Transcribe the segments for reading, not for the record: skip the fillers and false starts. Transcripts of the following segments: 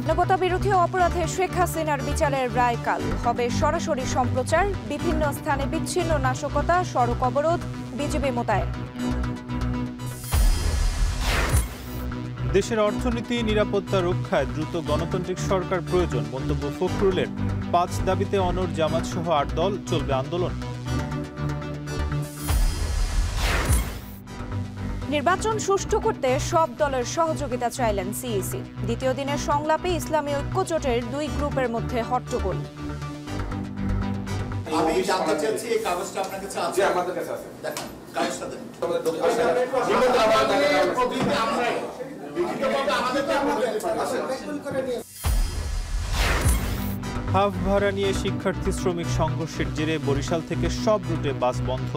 মানবতা বিরোধী অপরাধে শেখ হাসিনার বিচারের রায় কাল হবে সরাসরি সম্প্রচার। বিভিন্ন স্থানে বিচ্ছিন্ন নাশকতা, সড়ক অবরোধ, বিজিবি মোতায়েন। দেশের অর্থনীতি নিরাপত্তা রক্ষায় দ্রুত গণতান্ত্রিক সরকার প্রয়োজন মন্তব্য ফখরুলের। ৫ দাবিতে অনড় জামাত সহ ৮ দল, চলবে আন্দোলন। নির্বাচন সুষ্ঠু করতে সব দলের সহযোগিতা চাইলেন সিইসি। দ্বিতীয় দিনের সংলাপে ইসলামী ঐক্যজোটের ২ গ্রুপের মধ্যে হট্টগোল। আমি জানতে চাচ্ছি এই কাগজটা আপনার কাছে আছে? আমাদের কাছে আছে। দেখেন কাগজটা দেন। হাফ ভাড়া নিয়ে শিক্ষার্থী শ্রমিক সংঘর্ষের জেরে বরিশাল থেকে সব রুটে বাস বন্ধ।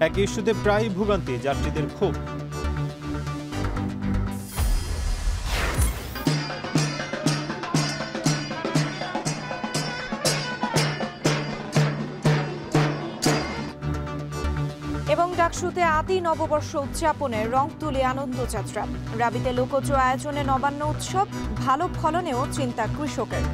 এক ইস্যুতে প্রায় ভোগান্তি, যাত্রীদের ক্ষোভ। এবং ডাকসুতে আদি নববর্ষ উদযাপনে রং তুলে আনন্দযাত্রা। রাবিতে লোকজ আয়োজনে নবান্ন উৎসব, ভালো ফলনেও চিন্তা কৃষকের।